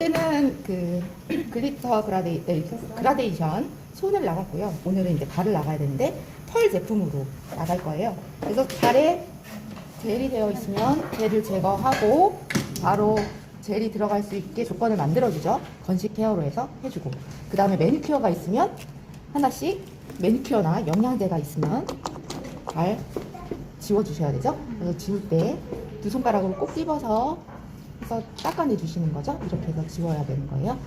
얘는 그 글리터 그라데이션 손을 나갔고요. 오늘은 이제 발을 나가야 되는데 펄 제품으로 나갈 거예요. 그래서 발에 젤이 되어 있으면 젤을 제거하고 바로 젤이 들어갈 수 있게 조건을 만들어주죠. 건식 케어로 해서 해주고, 그 다음에 매니큐어가 있으면 하나씩, 매니큐어나 영양제가 있으면 잘 지워주셔야 되죠. 그래서 지울 때 두 손가락으로 꼭 찝어서 해서 닦아내 주시는 거죠. 이렇게 해서 지워야 되는 거예요.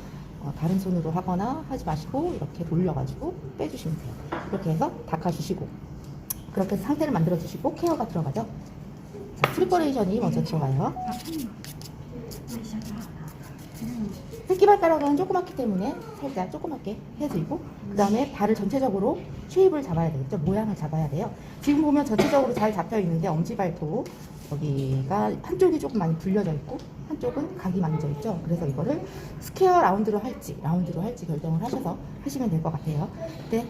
다른 손으로 하거나 하지 마시고 이렇게 돌려가지고 빼주시면 돼요. 이렇게 해서 닦아주시고, 그렇게 해서 상태를 만들어 주시고 케어가 들어가죠. 자, 프리퍼레이션이 먼저 들어가요. 새끼발가락은 조그맣기 때문에 살짝 조그맣게 해드리고, 그 다음에 발을 전체적으로 쉐입을 잡아야 되겠죠. 모양을 잡아야 돼요. 지금 보면 전체적으로 잘 잡혀 있는데 엄지발톱 여기가 한쪽이 조금 많이 불려져 있고 한쪽은 각이 많이 있죠. 그래서 이거를 스퀘어 라운드로 할지 결정을 하셔서 하시면 될 것 같아요. 그때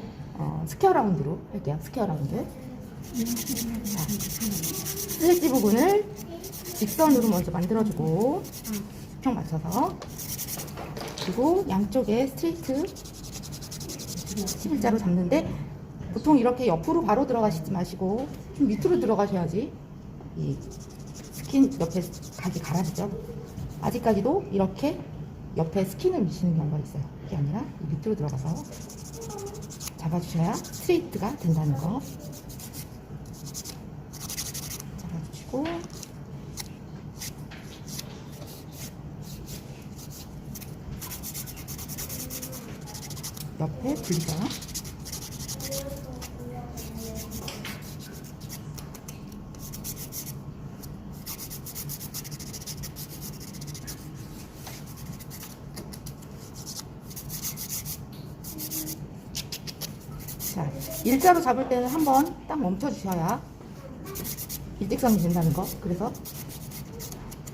스퀘어 라운드로 할게요. 스퀘어 라운드. 자, 스트레치 부분을 직선으로 먼저 만들어주고 수평 맞춰서, 그리고 양쪽에 스트레이트 11자로 잡는데, 보통 이렇게 옆으로 바로 들어가시지 마시고 좀 밑으로 들어가셔야지 이 스킨 옆에 각이 가라지죠. 아직까지도 이렇게 옆에 스킨을 미시는 경우가 있어요. 그게 아니라 밑으로 들어가서 잡아주셔야 스트레이트가 된다는 거. 잡아주시고, 옆에 분리가. 자, 일자로 잡을 때는 한번 딱 멈춰 주셔야 일직선이 된다는 거. 그래서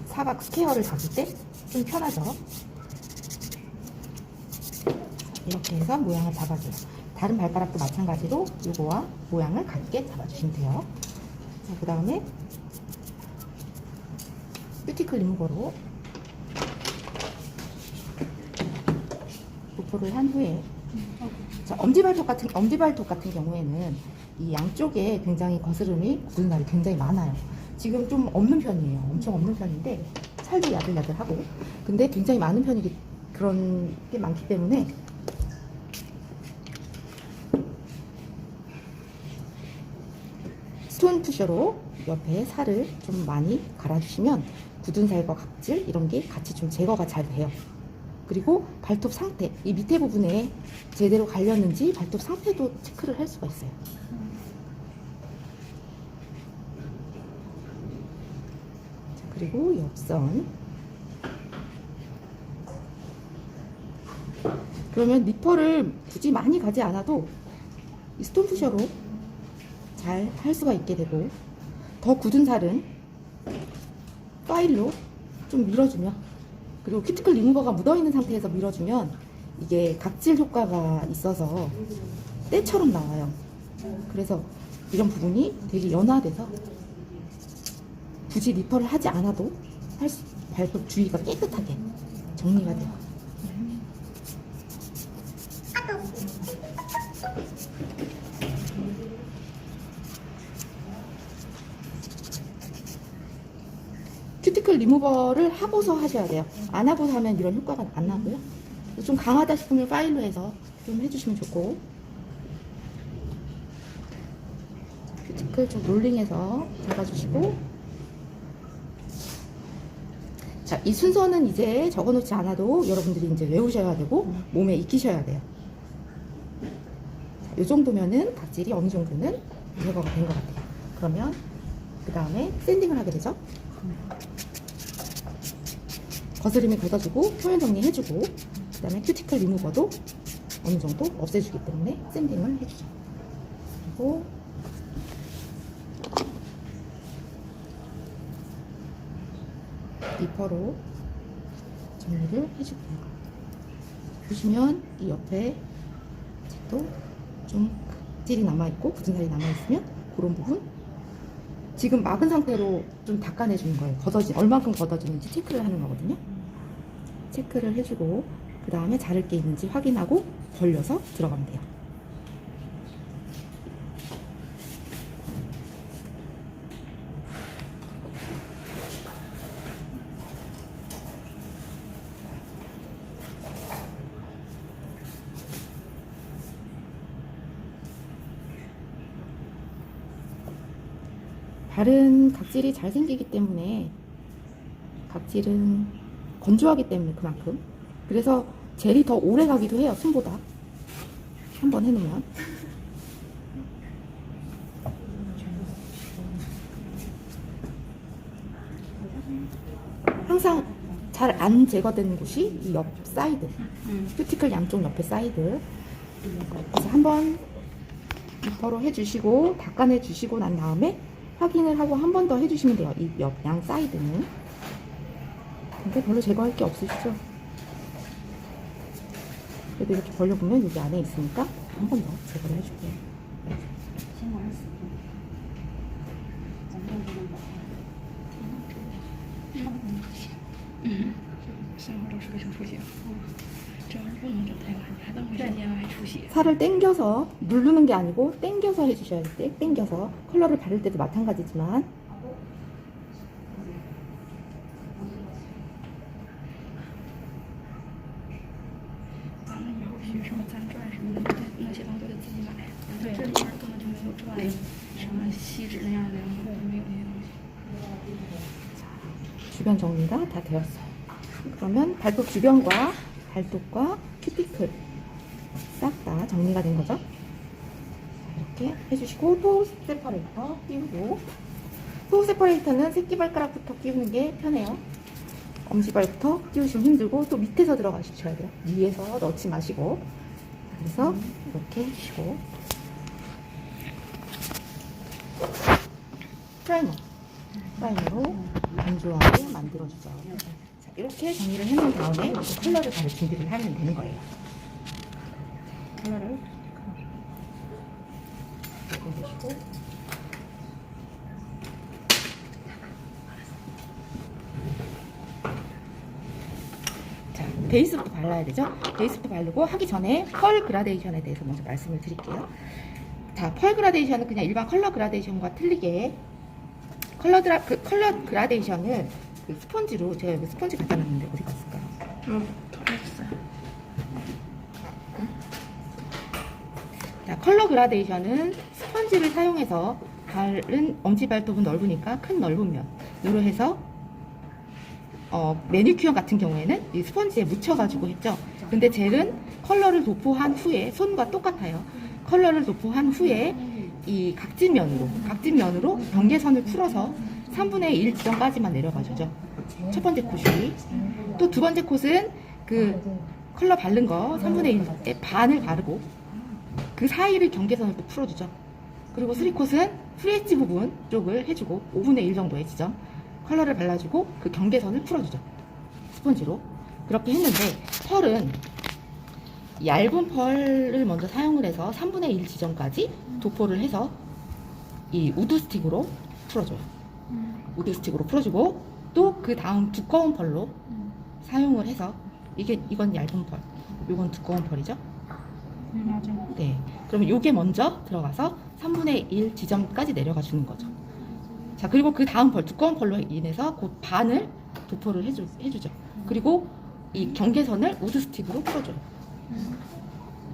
사각 스퀘어를 잡을 때 좀 편하죠. 이렇게 해서 모양을 잡아줘요. 다른 발가락도 마찬가지로 이거와 모양을 같게 잡아주시면 돼요. 자, 그 다음에 큐티클 리무버로 도포를 한 후에, 자, 엄지발톱 같은 경우에는 이 양쪽에 굉장히 거스름이 굳은 날이 굉장히 많아요. 지금 좀 없는 편이에요. 엄청 없는 편인데 살도 야들야들하고, 근데 굉장히 많은 편이기, 그런 게 많기 때문에 스톤 푸셔로 옆에 살을 좀 많이 갈아주시면 굳은 살과 각질 이런 게 같이 좀 제거가 잘 돼요. 그리고 발톱 상태, 이 밑에 부분에 제대로 갈렸는지 발톱 상태도 체크를 할 수가 있어요. 자, 그리고 옆선. 그러면 니퍼를 굳이 많이 가지 않아도 이 스톤 푸셔로 잘 할 수가 있게 되고, 더 굳은 살은 파일로 좀 밀어주면, 그리고 큐티클 리무버가 묻어있는 상태에서 밀어주면 이게 각질 효과가 있어서 때처럼 나와요. 그래서 이런 부분이 되게 연화돼서 굳이 니퍼를 하지 않아도 발톱 주위가 깨끗하게 정리가 돼요. 큐티클 리무버를 하고서 하셔야 돼요. 안 하고서 하면 이런 효과가 안 나고요. 좀 강하다 싶으면 파일로 해서 좀 해주시면 좋고, 큐티클 좀 롤링해서 잡아주시고. 자, 이 순서는 이제 적어놓지 않아도 여러분들이 이제 외우셔야 되고 몸에 익히셔야 돼요. 자, 이 정도면은 각질이 어느 정도는 제거가 된 것 같아요. 그러면 그 다음에 샌딩을 하게 되죠. 거스름이 걷어주고 표현 정리해주고, 그 다음에 큐티클 리무버도 어느 정도 없애주기 때문에 샌딩을 해주죠. 그리고 리퍼로 정리를 해줄게요. 보시면 이 옆에 또 좀 각질이 남아있고 굳은 살이 남아있으면 그런 부분 지금 막은 상태로 좀 닦아내주는 거예요. 얼만큼 걷어지는지 체크를 하는 거거든요. 체크를 해주고 그 다음에 자를 게 있는지 확인하고 벌려서 들어가면 돼요. 발은 각질이 잘 생기기 때문에 각질은 건조하기 때문에 그만큼 그래서 젤이 더 오래 가기도 해요. 손보다 한번 해놓으면 항상 잘 안 제거되는 곳이 이 옆 사이드 큐티클 양쪽 옆에 사이드 그래서 한번 리퍼로 해주시고 닦아내 주시고 난 다음에 확인을 하고 한 번 더 해주시면 돼요. 이 옆 양 사이드는. 근데 별로 제거할 게 없으시죠? 그래도 이렇게 벌려보면 여기 안에 있으니까 한 번 더 제거를 해줄게요. 살을 당겨서 누르는 게 아니고 당겨서 해주셔야 돼. 당겨서 컬러를 바를 때도 마찬가지지만 주변 정리가 다 되었어요. 그러면 발톱 주변과 발톱과 큐티클 싹 다 정리가 된 거죠. 이렇게 해주시고 토 세퍼레이터 끼우고 토 세퍼레이터는 새끼발가락부터 끼우는 게 편해요. 엄지발부터 끼우시면 힘들고 또 밑에서 들어가셔야 돼요. 위에서 넣지 마시고 그래서 이렇게 해주시고 프라이머로 건조하게 만들어주죠. 자, 이렇게 정리를 해놓은 다음에 컬러를 바를 준비를 하면 되는 거예요. 컬러를 이렇게 해주시고 자, 베이스부터 발라야 되죠? 베이스부터 바르고 하기 전에 펄 그라데이션에 대해서 먼저 말씀을 드릴게요. 자, 펄 그라데이션은 그냥 일반 컬러 그라데이션과 틀리게 컬러 그라데이션은 그 스펀지로 제가 여기 스펀지 갖다 놨는데 어디 갔을까요? 털었어요. 자, 컬러 그라데이션은 스펀지를 사용해서 바른 엄지발톱은 넓으니까 큰 넓은 면으로 해서 매니큐어 같은 경우에는 이 스펀지에 묻혀가지고 했죠. 근데 젤은 컬러를 도포한 후에 손과 똑같아요. 컬러를 도포한 후에 이 각진면으로 경계선을 풀어서 3분의 1 지점까지만 내려가주죠. 첫 번째 콧이. 또 두 번째 콧은 그 컬러 바른 거 3분의 1의 반을 바르고 그 사이를 경계선을 또 풀어주죠. 그리고 3콧은 프리엣지 부분 쪽을 해주고 5분의 1 정도의 지점 컬러를 발라주고 그 경계선을 풀어주죠. 스펀지로. 그렇게 했는데 펄은 얇은 펄을 먼저 사용을 해서 3분의 1 지점까지 도포를 해서 이 우드 스틱으로 풀어줘요. 우드 스틱으로 풀어주고 또 그 다음 두꺼운 펄로 사용을 해서 이건 얇은 펄, 이건 두꺼운 펄이죠. 맞아요. 네. 그러면 이게 먼저 들어가서 3분의 1 지점까지 내려가 주는 거죠. 자, 그리고 그 다음 펄, 두꺼운 펄로 인해서 곧 반을 도포를 해주죠. 그리고 이 경계선을 우드 스틱으로 풀어줘요.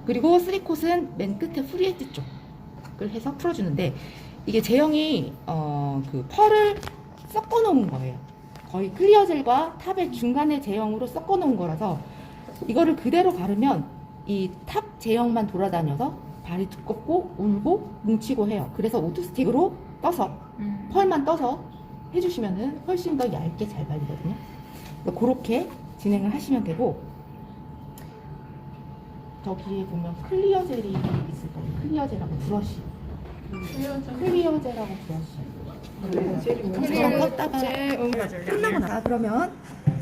그리고 3콧은 맨 끝에 프리엣지 쪽을 해서 풀어주는데 이게 제형이 그 펄을 섞어 놓은 거예요. 거의 클리어 젤과 탑의 중간의 제형으로 섞어 놓은 거라서 이거를 그대로 바르면 이 탑 제형만 돌아다녀서 발이 두껍고 울고 뭉치고 해요. 그래서 우드 스틱으로 떠서 펄만 떠서 해주시면은 훨씬 더 얇게 잘 발리거든요. 그러니까 그렇게 진행을 하시면 되고 저기에 보면 클리어 젤이 있을 거예요. 클리어 젤하고 브러쉬. 클리어 젤하고 브러쉬. 저런 껐다가 끝나고 나 그러면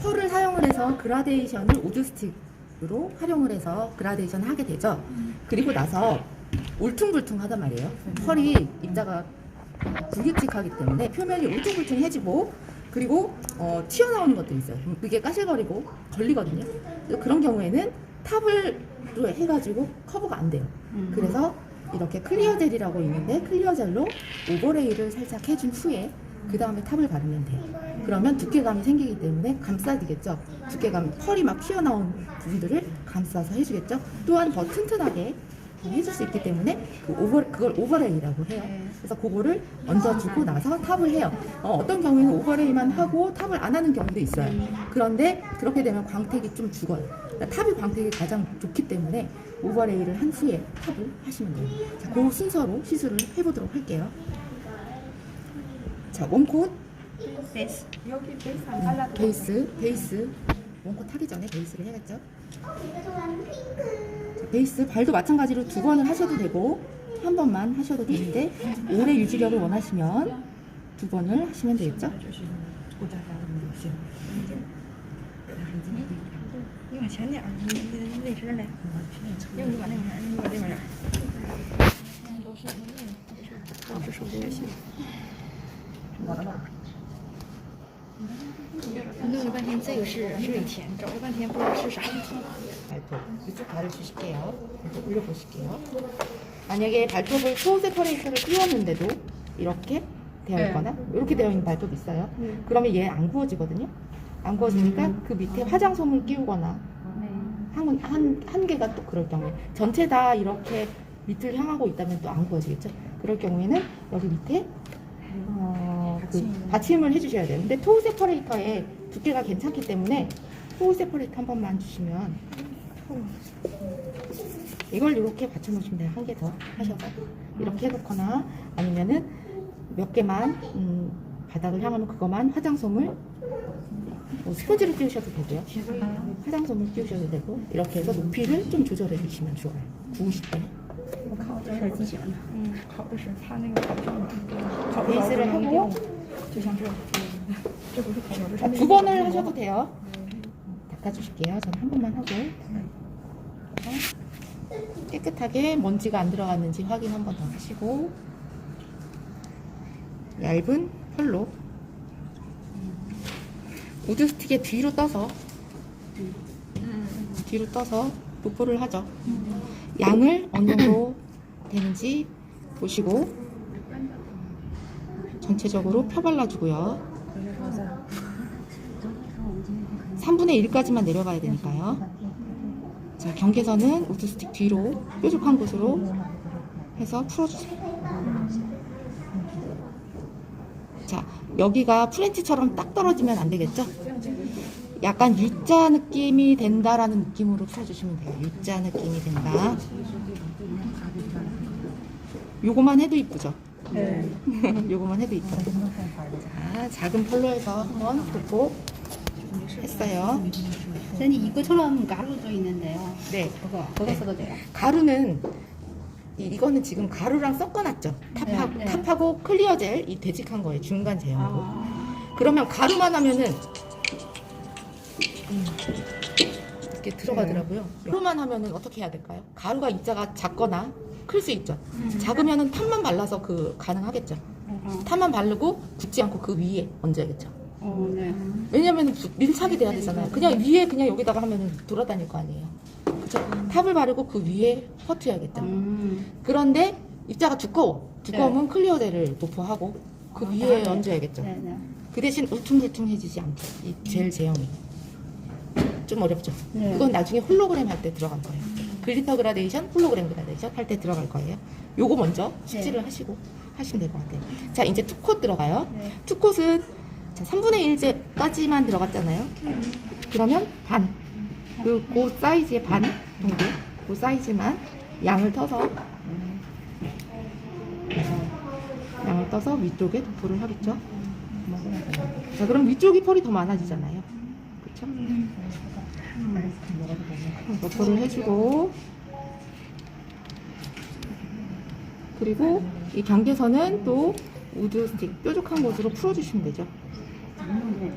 펄을 사용을 해서 그라데이션을 우드 스틱으로 활용을 해서 그라데이션을 하게 되죠. 그리고 나서 울퉁불퉁하단 말이에요. 펄이 입자가 불규칙하기 때문에 표면이 울퉁불퉁해지고 그 그리고 튀어나오는 것들이 있어요. 그럼 그게 까실거리고 걸리거든요. 그래서 그런 경우에는 탑을 해가지고 커버가 안 돼요. 그래서 이렇게 클리어 젤이라고 있는데 클리어 젤로 오버레이를 살짝 해준 후에 그 다음에 탑을 바르면 돼요. 그러면 두께감이 생기기 때문에 감싸지겠죠. 두께감, 펄이 막 튀어나온 부분들을 감싸서 해주겠죠. 또한 더 튼튼하게 해줄 수 있기 때문에 그걸 오버레이라고 해요. 그래서 그거를 얹어주고 나서 탑을 해요. 어떤 경우에는 오버레이만 하고 탑을 안 하는 경우도 있어요. 그런데 그렇게 되면 광택이 좀 죽어요. 그러니까 탑이 광택이 가장 좋기 때문에 오버레이를 한 후에 탑을 하시면 돼요. 자, 그 순서로 시술을 해보도록 할게요. 자, 웜콧, 베이스. 베이스. 웜콧 하기 전에 베이스를 해야겠죠. 자, 베이스 발도 마찬가지로 2번을 하셔도 되고 한 번만 하셔도 되는데 오래 유지력을 원하시면 2번을 하시면 되겠죠. 你往前点儿，你那身儿嘞，要不你把那边儿，你把这边儿点儿。都是手机也行。我弄了半天，这个是瑞田，找了半天不知道是啥。 발톱 이쪽 발을 주실게요. 이렇게 올려보실게요. 만약에 발톱을 소우 세퍼레이터를 끼웠는데도 이렇게 되어 있거나 이렇게 되어 있는 발톱이 있어요. 그러면 얘 안 구워지거든요. 안 구워지니까 그 밑에 화장솜을 끼우거나 한 개가 또 그럴 경우에 전체 다 이렇게 밑을 향하고 있다면 또 안 구워지겠죠. 그럴 경우에는 여기 밑에 그 받침을 해주셔야 돼요. 근데 토우 세퍼레이터의 두께가 괜찮기 때문에 토우 세퍼레이터 한 번만 주시면 이걸 이렇게 받쳐놓으시면 돼요. 한 개 더 하셔서 이렇게 해놓거나 아니면은 몇 개만 바닥을 향하면 그것만 화장솜을 스펀지를 끼우셔도 되고요. 화장솜을 끼우셔도 되고 이렇게 해서 높이를 좀 조절해 주시면 좋아요. 구우실 때 我烤的时候自己呢，烤的是它那个烤箱，烤不着 베이스를 하고 就像这，这不是烤箱，这是那 두 번을 하셔도 돼요. 닦아주실게요. 저는 한 번만 하고 깨끗하게 먼지가 안 들어갔는지 확인 한 번 더 하시고 얇은 펄로 우드 스틱의 뒤로 떠서 도포를 하죠. 양을 어느 정도 되는지 보시고 전체적으로 펴발라주고요. 3분의 1까지만 내려가야 되니까요. 자, 경계선은 우드 스틱 뒤로 뾰족한 곳으로 해서 풀어주세요. 자, 여기가 프렌치처럼 딱 떨어지면 안 되겠죠? 약간 U자 느낌이 된다라는 느낌으로 풀어주시면 돼요. U자 느낌이 된다. 요거만 해도 이쁘죠? 네. 요거만 해도 이쁘죠? 자, 작은 펄로 해서 한번 도포 했어요. 선생님 이거처럼 가루도 있는데요. 네. 그거 써도 돼요. 가루는 이거는 지금 가루랑 섞어놨죠. 탑하고, 네. 탑하고 클리어 젤 이 되직한 거예요. 중간 제형으로. 그러면 가루만 하면은 이렇게 들어가더라고요. 가루만 하면은 어떻게 해야 될까요? 가루가 입자가 작거나 클 수 있죠. 작으면은 탑만 발라서 가능하겠죠. 탑만 바르고 굳지 않고 그 위에 얹어야겠죠. 네. 왜냐면 밀착이 돼야 되잖아요. 그냥 위에 그냥 여기다가 하면은 돌아다닐 거 아니에요. 그쵸? 탑을 바르고 그 위에 퍼트려야겠죠. 그런데 입자가 두꺼우면 클리어젤을 도포하고 그 위에 얹어야겠죠. 네, 네. 그 대신 울퉁불퉁해지지 않게 이 젤 제형이 좀 어렵죠. 네. 그건 나중에 홀로그램 할 때 들어갈 거예요. 글리터 그라데이션, 홀로그램 그라데이션 할 때 들어갈 거예요. 요거 먼저 숙지를 하시고 하시면 될 것 같아요. 자, 이제 투콧 들어가요. 네. 투콧은 자, 3분의 1까지만 들어갔잖아요. 그러면 반. 그 사이즈의 반 정도. 그 사이즈만 양을 떠서 위쪽에 도포를 하겠죠. 자, 그럼 위쪽이 펄이 더 많아지잖아요. 그렇죠? 도포를 해주고 그리고 이 경계선은 또 우드 스틱 뾰족한 곳으로 풀어주시면 되죠.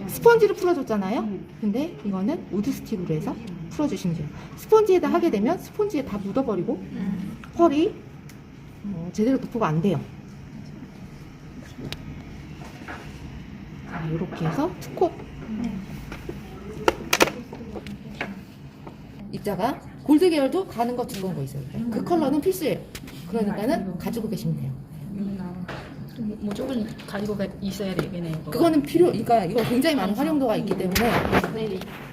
스펀지로 풀어줬잖아요. 근데 이거는 우드 스틱으로 해서 풀어주시면 돼요. 스펀지에다 하게 되면 스펀지에 다 묻어버리고 펄이 제대로 도포가 안 돼요. 이렇게 해서 투코. 입자가 골드 계열도 가는 거 두꺼운 거 있어요. 그 컬러는 필수예요. 그러니까는 가지고 계시면 돼요. 무조건 가지고 있어야 되겠네요. 그거는 그러니까 이거 굉장히 많은 활용도가 있기 때문에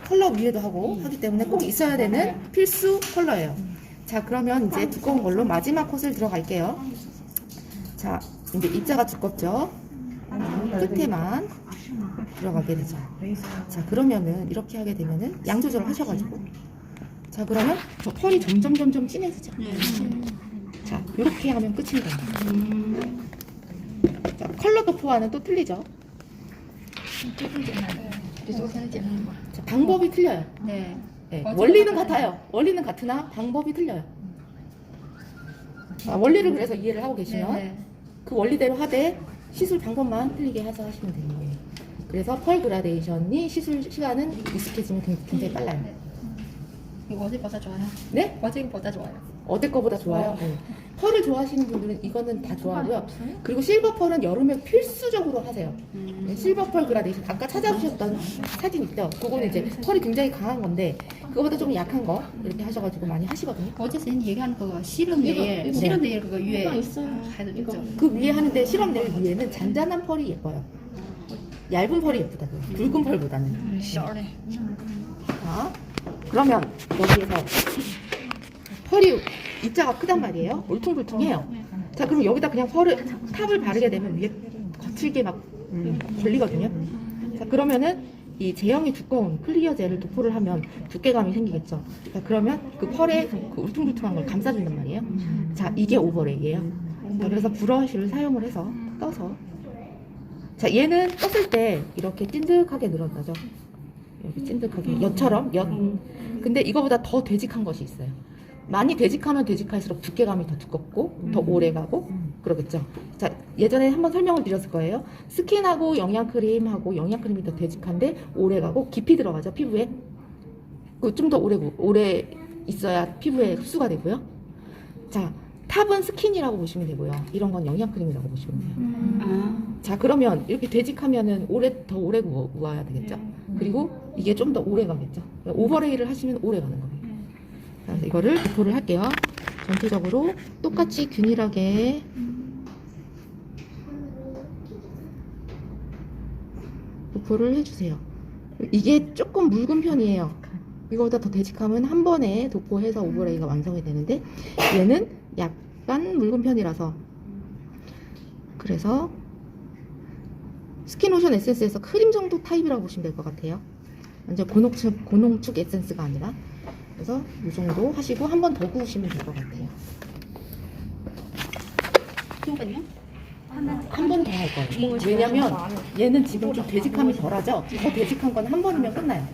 컬러 위에도 하기 때문에 꼭 있어야 되는 필수 컬러예요. 자, 그러면 이제 두꺼운 걸로 마지막 컷을 들어갈게요. 자, 이제 입자가 두껍죠? 끝에만 들어가게 되죠. 자, 그러면은 이렇게 하게 되면은 양 조절을 하셔가지고, 자, 그러면 저 펄이 점점 진해지죠. 자, 이렇게 하면 끝입니다. 자, 컬러 도포와는 또 틀리죠. 자, 방법이 틀려요. 네. 네, 어디가 원리는 같아요? 같아요. 원리는 같으나 방법이 틀려요. 원리를 그래서 이해를 하고 계시면 네. 그 원리대로 하되 시술 방법만 틀리게 해서 하시면 되는 거예요. 그래서 펄 그라데이션이 시술 시간은 익숙해지면 굉장히 빨라요. 이거 어제보다 좋아요. 네? 어제보다 좋아요. 어때 거보다 좋아요. 네. 펄을 좋아하시는 분들은 이거는 다 좋아하고요. 그리고 실버 펄은 여름에 필수적으로 하세요. 네, 실버 펄 그라데이션 아까 찾아주셨던 사진 있죠? 그거는 이제 펄이 굉장히 강한 건데 그거보다 좀 약한 거 이렇게 하셔가지고 많이 하시거든요. 어제 선생님 얘기하는 거 실험 네일, 이거. 실험 네일 그거 위에 있어요. 해도 있죠. 그 위에 하는데 실험 내일 위에는 잔잔한 펄이 예뻐요. 얇은 펄이 예쁘다고요. 붉은 펄보다는. 시원해. 자, 그러면 여기에서 펄이 입자가 크단 말이에요. 울퉁불퉁해요. 자, 그럼 여기다 그냥 탑을 바르게 되면 위에 거칠게 막 걸리거든요. 자, 그러면은 이 제형이 두꺼운 클리어 젤을 도포를 하면 두께감이 생기겠죠. 자, 그러면 그 펄에 그 울퉁불퉁한 걸 감싸준단 말이에요. 자, 이게 오버레이예요. 자, 그래서 브러쉬를 사용을 해서 떠서, 자, 얘는 떴을 때 이렇게 찐득하게 늘어나죠. 이렇게 찐득하게 엿처럼 엿. 근데 이거보다 더 되직한 것이 있어요. 많이 되직하면 되직할수록 두께감이 더 두껍고 더 오래가고 그러겠죠. 자, 예전에 한번 설명을 드렸을 거예요. 스킨하고 영양크림하고 영양크림이 더 되직한데 오래가고 깊이 들어가죠, 피부에. 좀 더 오래 있어야 피부에 흡수가 되고요. 자, 탑은 스킨이라고 보시면 되고요. 이런 건 영양크림이라고 보시면 돼요. 자, 그러면 이렇게 되직하면은 더 오래 구워야 되겠죠. 그리고 이게 좀 더 오래 가겠죠. 오버레이를 하시면 오래 가는 거예요. 자, 이거를 도포를 할게요. 전체적으로 똑같이 균일하게 도포를 해주세요. 이게 조금 묽은 편이에요. 이거보다 더 되직하면 한 번에 도포해서 오버레이가 완성이 되는데 얘는 약간 묽은 편이라서, 그래서 스킨로션 에센스에서 크림 정도 타입이라고 보시면 될 것 같아요. 완전 고농축 에센스가 아니라. 그래서 이 정도 하시고 한 번 더 구우시면 될 것 같아요. 이거는요? 한 번 더 할 거예요. 왜냐면 얘는 지금 좀 되직함이 덜하죠. 더 되직한 건 한 번이면 끝나요.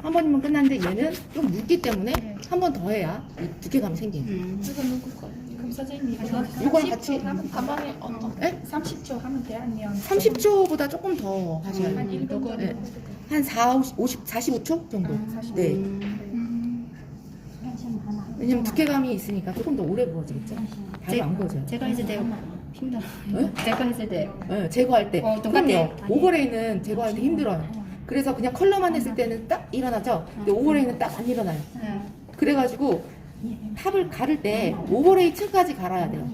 한 번이면 끝나는데 얘는 좀 묽기 때문에 한 번 더 해야 이 두께감이 생기는 거예요. 이거 누구 거예요? 그럼 선생님이 이거랑 같이 가방에 어떤? 네? 30초 하면 돼 아니면 30초보다 조금 더 하셔야 한 돼요. 1분 정도? 네. 한 45초 정도. 네. 왜냐면 두께감이 있으니까 조금 더 오래 구워지겠죠. 바로 안 구워져요. 제가 했을 때 힘들어요. 네? 제가 했을 때 네, 제거할 때. 똑같아요. 그럼요. 오버레이는 제거할 때 힘들어요. 그래서 그냥 컬러만 했을 때는 딱 일어나죠. 근데 오버레이는 딱 안 일어나요. 그래가지고 탑을 가를 때 오버레이 층까지 갈아야 돼요.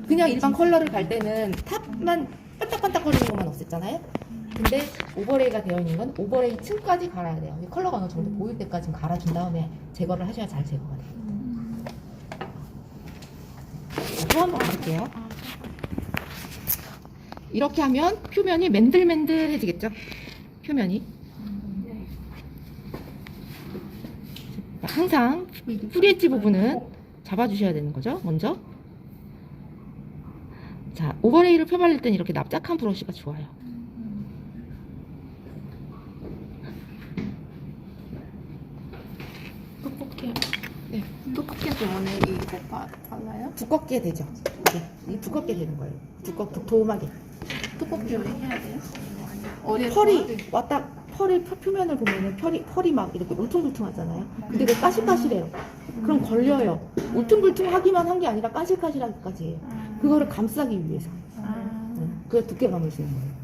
그냥 일반 컬러를 갈 때는 탑만 반딱반딱거리는 것만 없앴잖아요. 근데 오버레이가 되어 있는 건 오버레이 층까지 갈아야 돼요. 컬러가 어느 정도 보일 때까지 갈아준 다음에 제거를 하셔야 잘 제거가 돼요. 또 한 번 갈게요. 이렇게 하면 표면이 맨들맨들해지겠죠? 표면이. 항상 뿌리엣지 부분은 잡아주셔야 되는 거죠, 먼저. 자, 오버레이를 펴발릴 땐 이렇게 납작한 브러쉬가 좋아요. 두껍게 네. 두껍게 되면 이거 발라요? 두껍게 되죠. 이 두껍게 되는 거예요. 도톰하게. 두껍게 왜 해야 돼요? 펄이 왔다, 표면을 보면은 펄이 막 이렇게 울퉁불퉁하잖아요. 근데 이게 까실까실해요. 그럼 걸려요. 울퉁불퉁하기만 한 게 아니라 까실까실하기까지 해요. 그거를 감싸기 위해서. 네. 그래서 두께감을 주는 거예요.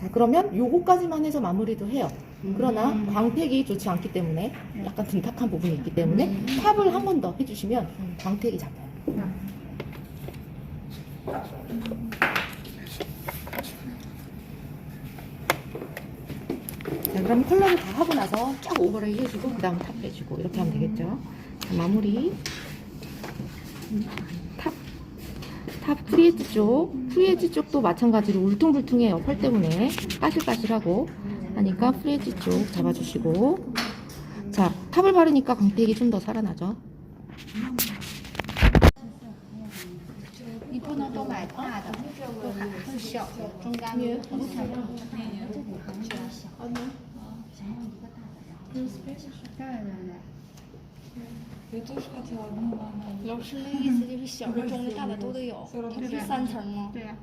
자, 그러면 요거까지만 해서 마무리도 해요. 그러나 광택이 좋지 않기 때문에 약간 둔탁한 부분이 있기 때문에 탑을 한 번 더 해주시면 광택이 잡혀요. 자, 그럼 컬러를 다 하고 나서 쫙 오버레이 해주고 그 다음 탑 해주고 이렇게 하면 되겠죠. 자, 마무리. 탑 프리에지 쪽. 프리에지 쪽도 마찬가지로 울퉁불퉁해요. 펄 때문에 까실까실하고 하니까 프리에지 쪽 잡아주시고. 자, 탑을 바르니까 광택이 좀 더 살아나죠. 你不能都买大的，都买很小的，中间不是太大。对对对。老师那意思就是小的、中的、大的都得有，它不是3层吗？对呀。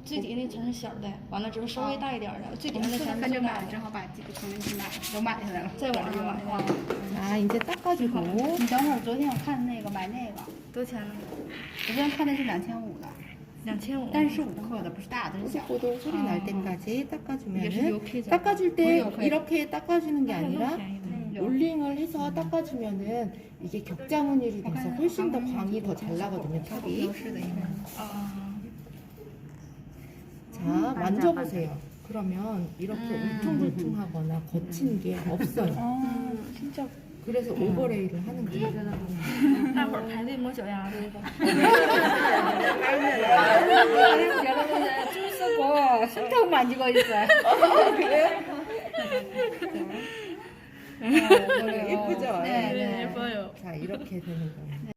最底下那层是小的，完了之后稍微大一点的，最底下那层跟着是大的，买了之后把几个层一买都买下来了，再往上买。 자, 이제 닦아주고. 你等会儿，昨天我看那个买那个，多少钱呢？我昨天看的是2500的， 2500。但是15克的，不是大的，是小的。 속고도 소리 날 때까지 이게 닦아주면은 이렇게 닦아줄 때 이렇게. 이렇게 닦아주는 게 아니라 네. 롤링을 해서 닦아주면은 이게 격자무늬로 돼서 훨씬 더 광이 더 잘 나거든요, 탑이. 啊， 자, 만져보세요. 그러면 이렇게 울퉁불퉁하거나 거친 게 없어요. 哦，真叫。 그래서 오버레이를 하는 거예요. 大伙儿排队摸脚丫子吧。고 손톱 만지고 있어요. 예쁘죠? 네, 네. 예뻐요. 자, 이렇게 되는 거예요.